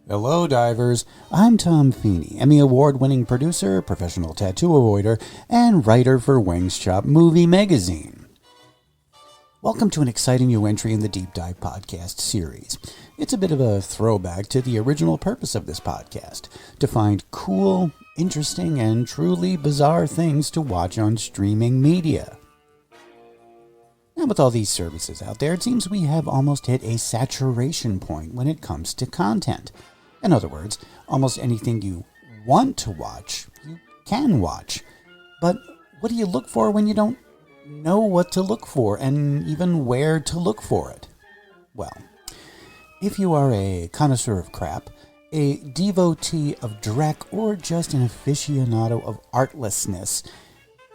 Hello, divers. I'm Tom Feeney, Emmy Award-winning producer, professional tattoo avoider, and writer for Wings Chop Movie Magazine. Welcome to an exciting new entry in the Deep Dive podcast series. It's a bit of a throwback to the original purpose of this podcast, to find cool, interesting, and truly bizarre things to watch on streaming media. Now, with all these services out there, it seems we have almost hit a saturation point when it comes to content. In other words, almost anything you want to watch, you can watch. But what do you look for when you don't know what to look for and even where to look for it? Well, if you are a connoisseur of crap, a devotee of dreck, or just an aficionado of artlessness,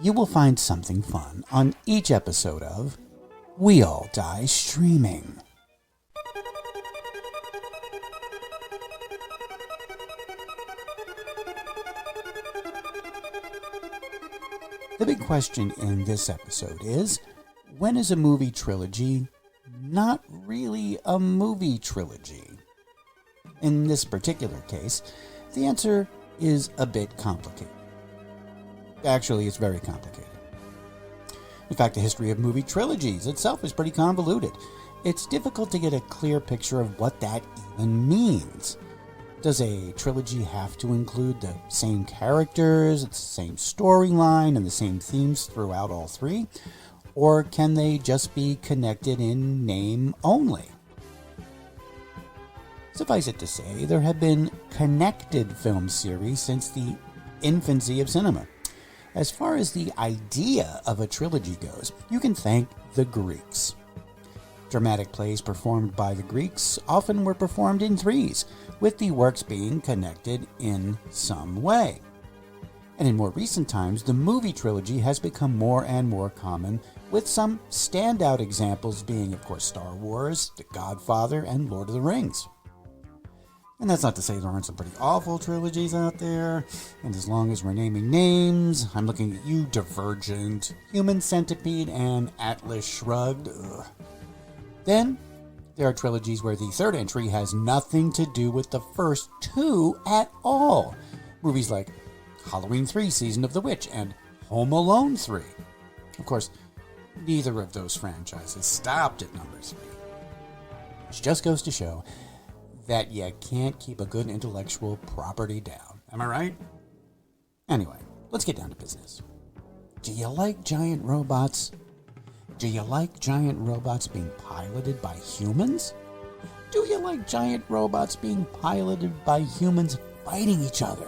you will find something fun on each episode of We All Die Streaming. The big question in this episode is, when is a movie trilogy not really a movie trilogy? In this particular case, the answer is a bit complicated. Actually, it's very complicated. In fact, the history of movie trilogies itself is pretty convoluted. It's difficult to get a clear picture of what that even means. Does a trilogy have to include the same characters, the same storyline, and the same themes throughout all three? Or can they just be connected in name only? Suffice it to say, there have been connected film series since the infancy of cinema. As far as the idea of a trilogy goes, you can thank the Greeks. Dramatic plays performed by the Greeks often were performed in threes, with the works being connected in some way. And in more recent times, the movie trilogy has become more and more common, with some standout examples being, of course, Star Wars, The Godfather, and Lord of the Rings. And that's not to say there aren't some pretty awful trilogies out there, and as long as we're naming names, I'm looking at you, Divergent, Human Centipede, and Atlas Shrugged. Ugh. Then, there are trilogies where the third entry has nothing to do with the first two at all. Movies like Halloween 3, Season of the Witch, and Home Alone 3. Of course, neither of those franchises stopped at number 3. Which just goes to show that you can't keep a good intellectual property down. Am I right? Anyway, let's get down to business. Do you like giant robots? Do you like giant robots being piloted by humans? Do you like giant robots being piloted by humans fighting each other?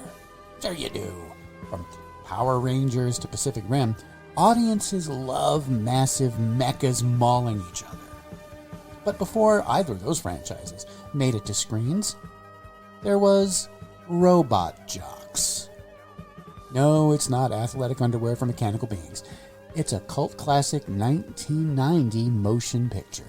Sure you do. From Power Rangers to Pacific Rim, audiences love massive mechas mauling each other. But before either of those franchises made it to screens, there was Robot Jocks. No, it's not athletic underwear for mechanical beings. It's a cult classic 1990 motion picture.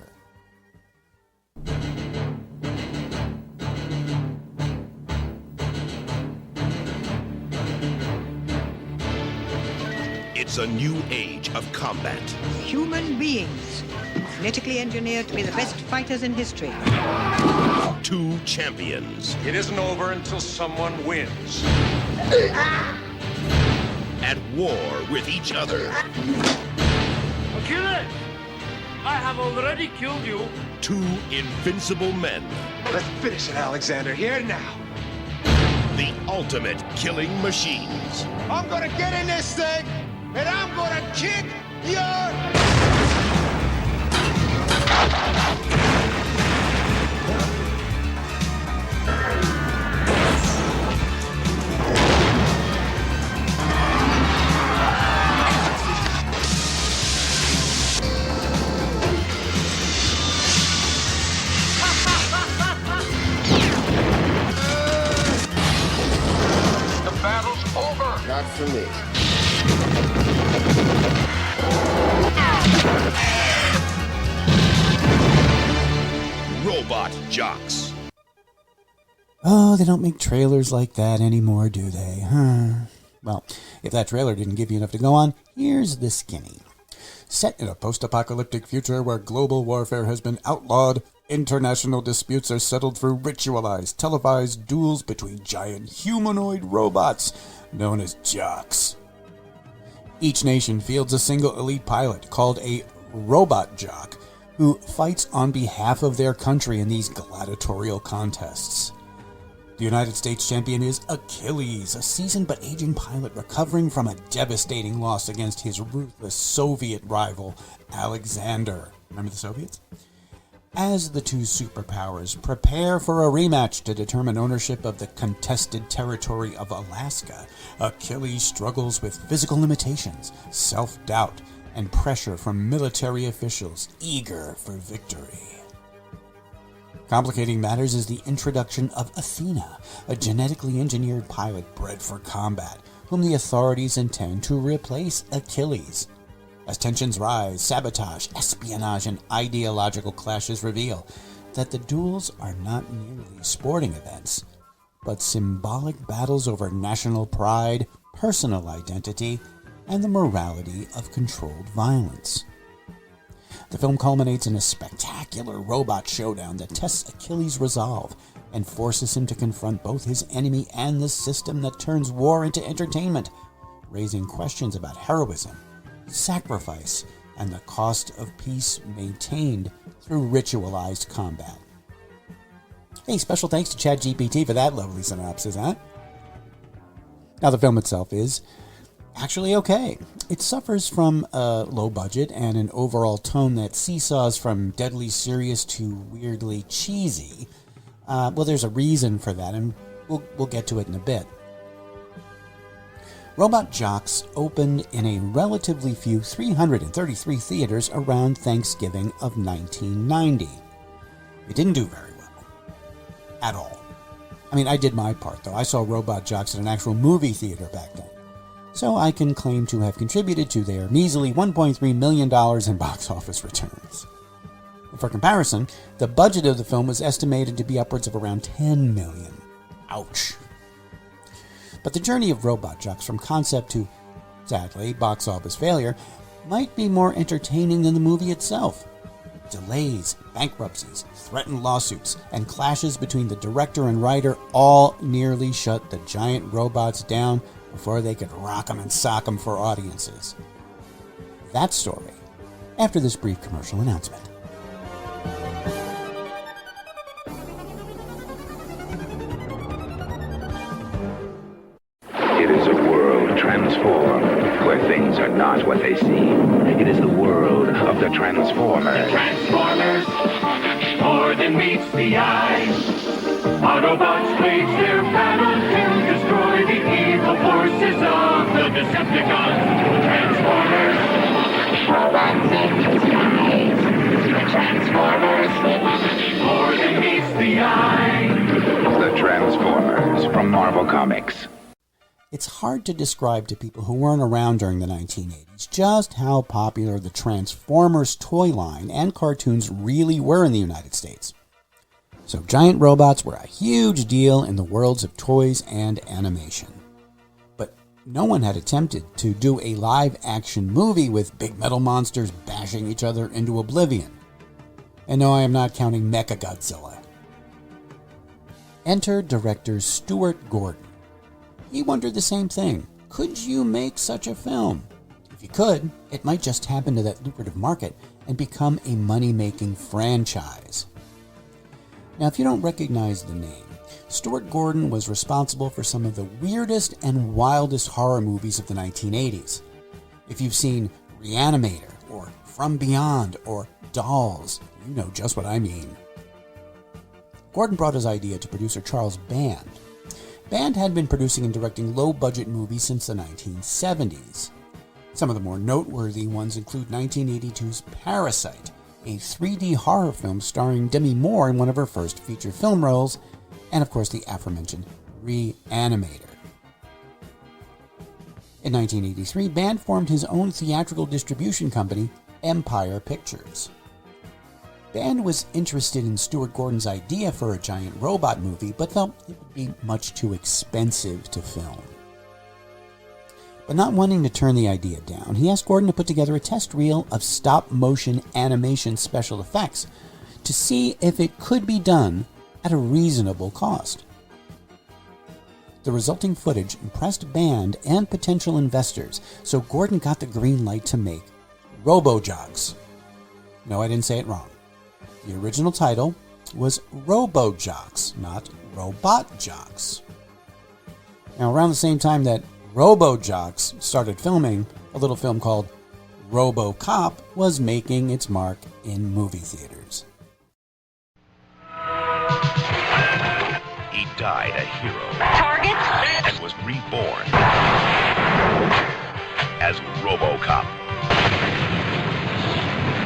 It's a new age of combat. Human beings, genetically engineered to be the best fighters in history. Two champions It isn't over until someone wins. at war with each other. Achilles! I have already killed you. Two invincible men. Let's finish it, Alexander, here now. The ultimate killing machines. I'm gonna get in this thing, and I'm gonna kick your... The battle's over. Not for me. Robot Jocks. Oh, they don't make trailers like that anymore, do they? Well, if that trailer didn't give you enough to go on, here's the skinny. Set in a post-apocalyptic future where global warfare has been outlawed, International disputes are settled through ritualized, televised duels between giant humanoid robots known as jocks. Each nation fields a single elite pilot called a robot jock who fights on behalf of their country in these gladiatorial contests. The United States champion is Achilles, a seasoned but aging pilot recovering from a devastating loss against his ruthless Soviet rival, Alexander. Remember the Soviets? As the two superpowers prepare for a rematch to determine ownership of the contested territory of Alaska, Achilles struggles with physical limitations, self-doubt, and pressure from military officials eager for victory. Complicating matters is the introduction of Athena, a genetically engineered pilot bred for combat, whom the authorities intend to replace Achilles. As tensions rise, sabotage, espionage, and ideological clashes reveal that the duels are not merely sporting events, but symbolic battles over national pride, personal identity, and the morality of controlled violence. The film culminates in a spectacular robot showdown that tests Achilles' resolve and forces him to confront both his enemy and the system that turns war into entertainment, raising questions about heroism, sacrifice, and the cost of peace maintained through ritualized combat. Hey, special thanks to ChatGPT for that lovely synopsis, huh? Now, the film itself is actually okay. It suffers from a low budget and an overall tone that seesaws from deadly serious to weirdly cheesy. Well, there's a reason for that, and we'll get to it in a bit. Robot Jocks opened in a relatively few 333 theaters around Thanksgiving of 1990. It didn't do very well. At all. I mean, I did my part, though. I saw Robot Jocks at an actual movie theater back then. So I can claim to have contributed to their measly $1.3 million in box office returns. For comparison, the budget of the film was estimated to be upwards of around $10 million. Ouch. But the journey of Robot Jocks from concept to, sadly, box office failure might be more entertaining than the movie itself. Delays, bankruptcies, threatened lawsuits, and clashes between the director and writer all nearly shut the giant robots down before they could rock 'em and sock 'em for audiences. That story, after this brief commercial announcement. It is a world transformed, where things are not what they seem. It is the world of the Transformers. Transformers, more than meets the eye. Autobots wage their battle to destroy the evil forces of the Decepticons. Transformers. Robots in disguise. Transformers, more than meets the eye. The Transformers from Marvel Comics. It's hard to describe to people who weren't around during the 1980s just how popular the Transformers toy line and cartoons really were in the United States. So giant robots were a huge deal in the worlds of toys and animation. But no one had attempted to do a live-action movie with big metal monsters bashing each other into oblivion. And no, I am not counting Mechagodzilla. Enter director Stuart Gordon. He wondered the same thing. Could you make such a film? If you could, it might just happen to that lucrative market and become a money-making franchise. Now, if you don't recognize the name, Stuart Gordon was responsible for some of the weirdest and wildest horror movies of the 1980s. If you've seen Reanimator, or From Beyond, or Dolls, you know just what I mean. Gordon brought his idea to producer Charles Band. Band had been producing and directing low-budget movies since the 1970s. Some of the more noteworthy ones include 1982's Parasite, a 3D horror film starring Demi Moore in one of her first feature film roles, and of course the aforementioned Reanimator. In 1983, Band formed his own theatrical distribution company, Empire Pictures. Band was interested in Stuart Gordon's idea for a giant robot movie, but felt it would be much too expensive to film. But not wanting to turn the idea down, he asked Gordon to put together a test reel of stop-motion animation special effects to see if it could be done at a reasonable cost. The resulting footage impressed band and potential investors, so Gordon got the green light to make Robo-Jocks. No, I didn't say it wrong. The original title was Robo-Jocks, not Robot Jocks. Now, around the same time that Robo-Jocks started filming, a little film called RoboCop was making its mark in movie theaters. He died a hero Target? and was reborn as RoboCop.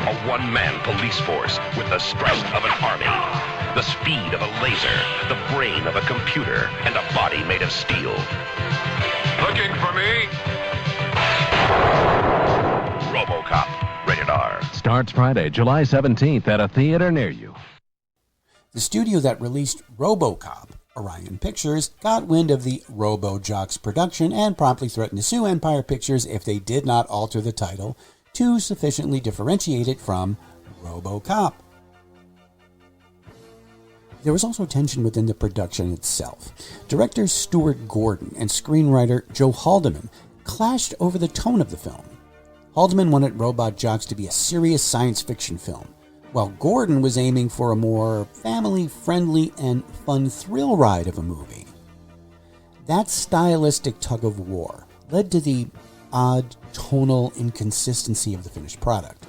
A one-man police force with the strength of an army, the speed of a laser, the brain of a computer, and a body made of steel. Looking for me? RoboCop, rated R. Starts Friday, July 17th at a theater near you. The studio that released RoboCop, Orion Pictures, got wind of the Robo-Jocks production and promptly threatened to sue Empire Pictures if they did not alter the title to sufficiently differentiate it from RoboCop. There was also tension within the production itself. Director Stuart Gordon and screenwriter Joe Haldeman clashed over the tone of the film. Haldeman wanted Robot-Jocks to be a serious science fiction film, while Gordon was aiming for a more family-friendly and fun thrill ride of a movie. That stylistic tug-of-war led to the odd tonal inconsistency of the finished product.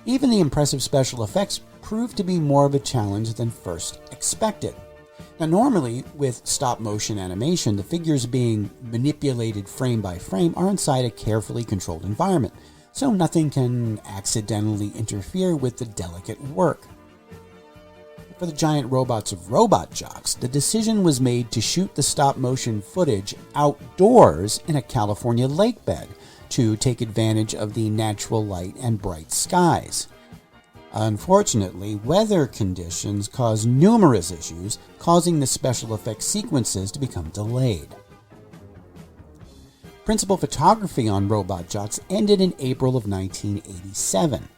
Even the impressive special effects proved to be more of a challenge than first expected. Now, normally, with stop-motion animation, the figures being manipulated frame by frame are inside a carefully controlled environment, so nothing can accidentally interfere with the delicate work. For the giant robots of Robot-Jocks, the decision was made to shoot the stop-motion footage outdoors in a California lake bed to take advantage of the natural light and bright skies. Unfortunately, weather conditions caused numerous issues, causing the special effects sequences to become delayed. Principal photography on Robot-Jocks ended in April of 1987,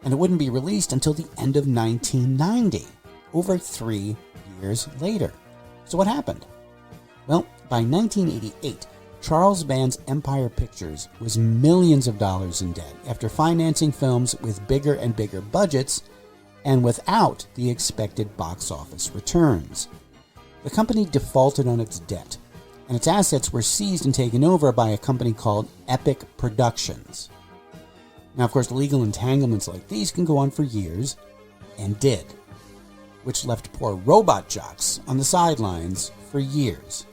and it wouldn't be released until the end of 1990, over 3 years later. So what happened? Well, by 1988, Charles Band's Empire Pictures was millions of dollars in debt after financing films with bigger and bigger budgets and without the expected box office returns. The company defaulted on its debt, and its assets were seized and taken over by a company called Epic Productions. Now, of course, legal entanglements like these can go on for years, and did, which left poor Robot-Jocks on the sidelines for years.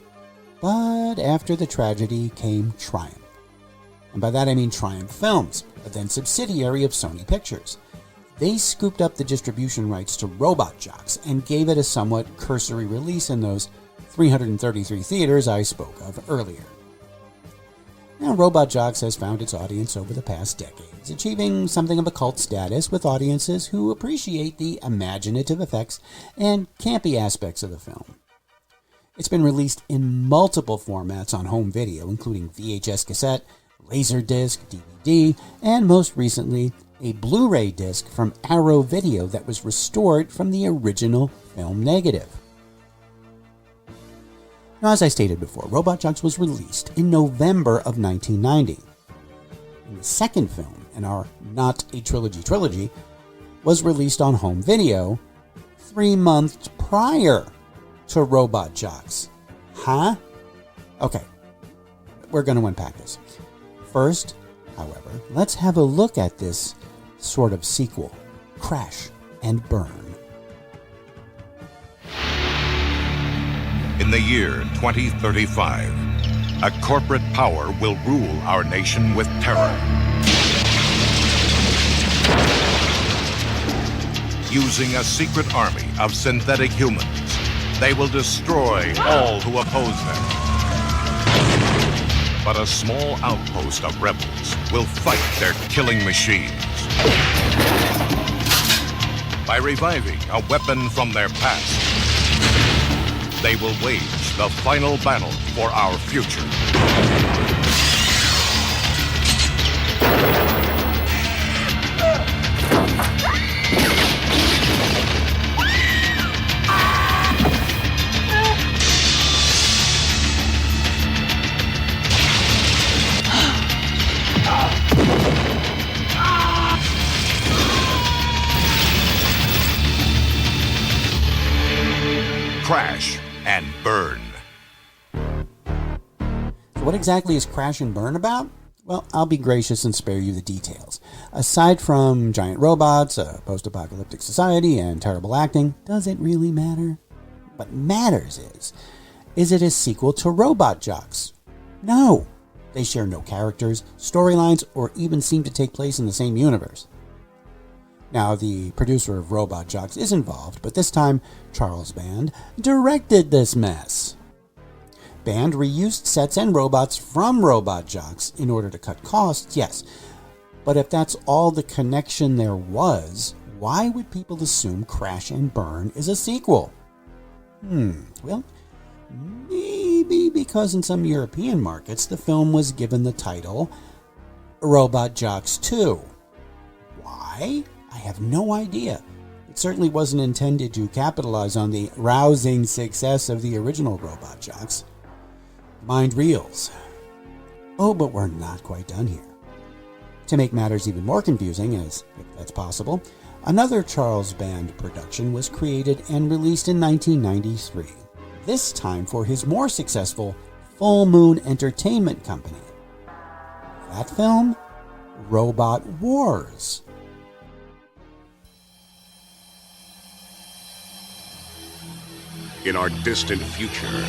But after the tragedy came Triumph. And by that I mean Triumph Films, a then subsidiary of Sony Pictures. They scooped up the distribution rights to Robot-Jocks and gave it a somewhat cursory release in those 333 theaters I spoke of earlier. Now, Robot-Jocks has found its audience over the past decades, achieving something of a cult status with audiences who appreciate the imaginative effects and campy aspects of the film. It's been released in multiple formats on home video, including VHS cassette, Laserdisc, DVD, and most recently, a Blu-ray disc from Arrow Video that was restored from the original film negative. Now, as I stated before, Robot-Jocks was released in November of 1990. And the second film in our Not a Trilogy was released on home video 3 months prior to Robot-Jocks. Huh? Okay, we're going to unpack this. First, however, let's have a look at this sort of sequel, Crash and Burn. In the year 2035, a corporate power will rule our nation with terror. Using a secret army of synthetic humans, they will destroy all who oppose them. But a small outpost of rebels will fight their killing machines. By reviving a weapon from their past, they will wage the final battle for our future. So what exactly is Crash and Burn about? Well, I'll be gracious and spare you the details. Aside from giant robots, a post-apocalyptic society, and terrible acting, does it really matter? What matters is it a sequel to Robot Jocks? No. They share no characters, storylines, or even seem to take place in the same universe. Now, the producer of Robot Jocks is involved, but this time, Charles Band directed this mess. Band reused sets and robots from Robot Jocks in order to cut costs, yes. But if that's all the connection there was, why would people assume Crash and Burn is a sequel? Well, maybe because in some European markets the film was given the title Robot Jocks 2. Why? I have no idea. It certainly wasn't intended to capitalize on the rousing success of the original Robot Jocks. Mind reels. Oh, but we're not quite done here. To make matters even more confusing, as if that's possible, another Charles Band production was created and released in 1993, this time for his more successful Full Moon Entertainment Company. That film? Robot Wars. In our distant future,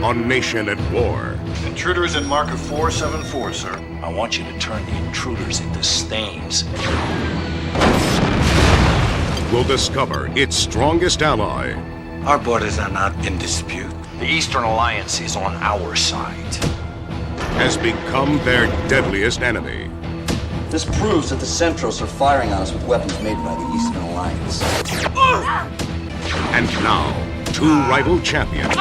a nation at war. Intruders at marker 474, sir. I want you to turn the intruders into stains. Will discover its strongest ally. Our borders are not in dispute. The Eastern Alliance is on our side. Has become their deadliest enemy. This proves that the Centros are firing on us with weapons made by the Eastern Alliance. And now, two rival champions.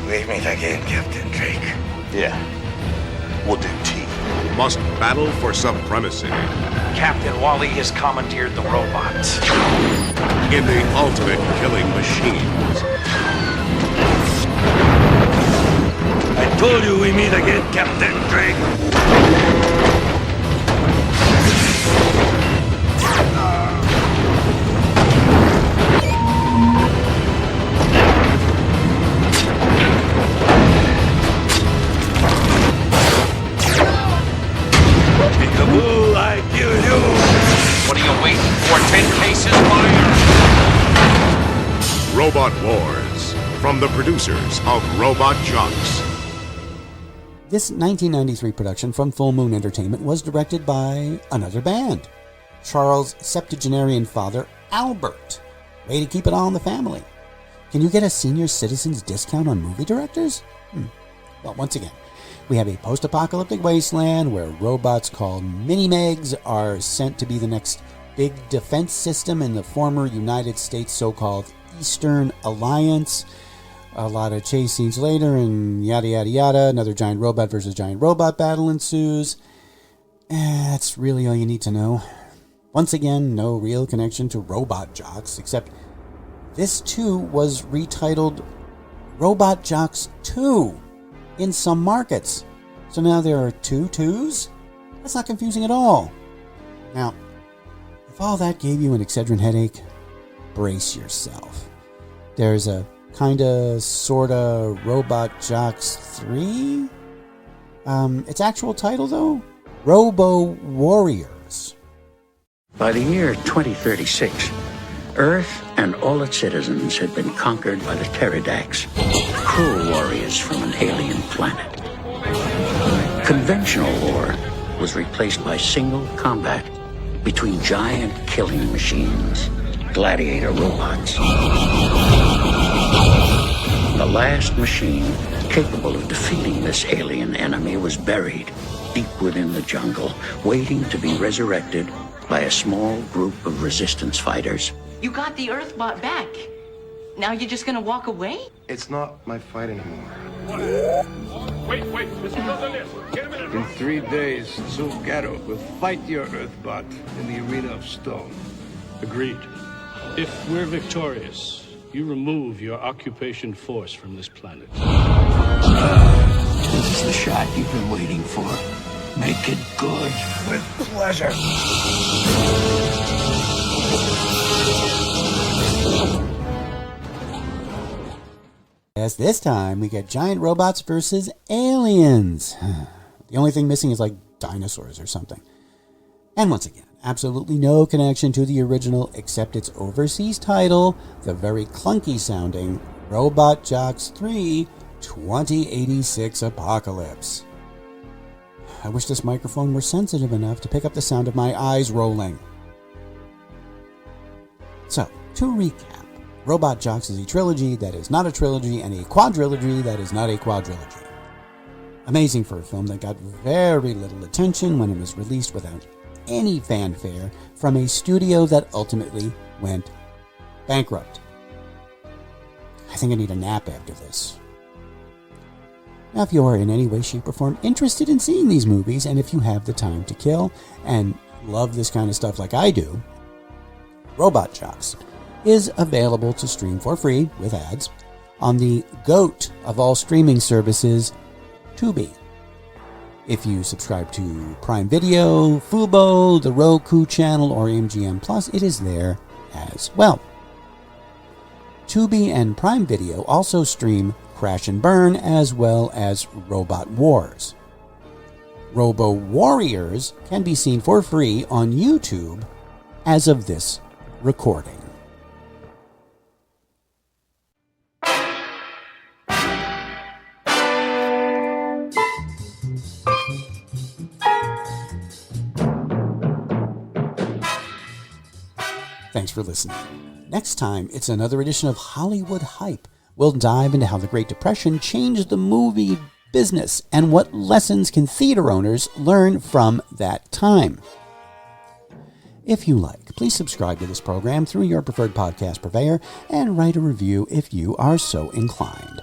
Leave me again, Captain Drake. Yeah. Wooden teeth. Must battle for supremacy. Captain Wally has commandeered the robots. In the ultimate killing machines. I told you we meet again, Captain Drake. Peekaboo, I kill you. What are you waiting for? 10 cases fire. Robot Wars, from the producers of Robot Jocks. This 1993 production from Full Moon Entertainment was directed by another Band, Charles' septuagenarian father, Albert. Way to keep it all in the family. Can you get a senior citizen's discount on movie directors? Well, once again, we have a post-apocalyptic wasteland where robots called Mini-Megs are sent to be the next big defense system in the former United States so-called Eastern Alliance. A lot of chase scenes later and yada yada yada. Another giant robot versus giant robot battle ensues. That's really all you need to know. Once again, no real connection to Robot Jocks, except this too was retitled Robot Jocks 2 in some markets. So now there are two twos? That's not confusing at all. Now, if all that gave you an Excedrin headache, brace yourself. There's a kinda, sorta Robot Jocks 3? Its actual title, though? Robo Warriors. By the year 2036, Earth and all its citizens had been conquered by the pterodacs, cruel warriors from an alien planet. Conventional war was replaced by single combat between giant killing machines, gladiator robots. The last machine capable of defeating this alien enemy was buried deep within the jungle, waiting to be resurrected by a small group of resistance fighters. You got the Earthbot back. Now you're just gonna walk away? It's not my fight anymore. Wait, this doesn't it. Get him in. In 3 days, Zulgaro will fight your Earthbot in the arena of stone. Agreed. If we're victorious, you remove your occupation force from this planet. This is the shot you've been waiting for. Make it good. With pleasure. Yes, this time we get giant robots versus aliens. The only thing missing is like dinosaurs or something. And once again, absolutely no connection to the original except its overseas title, the very clunky sounding Robot Jox 3 2086 Apocalypse. I wish this microphone were sensitive enough to pick up the sound of my eyes rolling. So, to recap, Robot Jox is a trilogy that is not a trilogy and a quadrilogy that is not a quadrilogy. Amazing for a film that got very little attention when it was released without any fanfare from a studio that ultimately went bankrupt. I think I need a nap after this. Now, if you are in any way, shape, or form interested in seeing these movies, and if you have the time to kill and love this kind of stuff like I do, Robot Jox is available to stream for free with ads on the GOAT of all streaming services, Tubi. If you subscribe to Prime Video, Fubo, the Roku channel, or MGM Plus, it is there as well. Tubi and Prime Video also stream Crash and Burn as well as Robot Wars. Robo Warriors can be seen for free on YouTube as of this recording. Thanks for listening. Next time, it's another edition of Hollywood Hype. We'll dive into how the Great Depression changed the movie business and what lessons can theater owners learn from that time. If you like, please subscribe to this program through your preferred podcast purveyor and write a review if you are so inclined.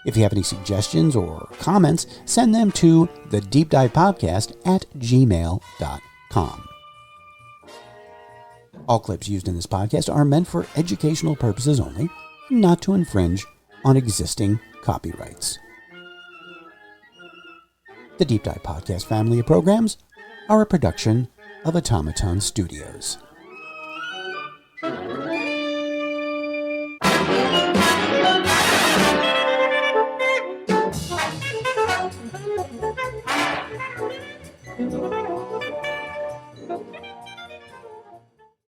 If you have any suggestions or comments, send them to thedeepdivepodcast@gmail.com. All clips used in this podcast are meant for educational purposes only, not to infringe on existing copyrights. The Deep Dive Podcast family of programs are a production of Automaton Studios. Thank you.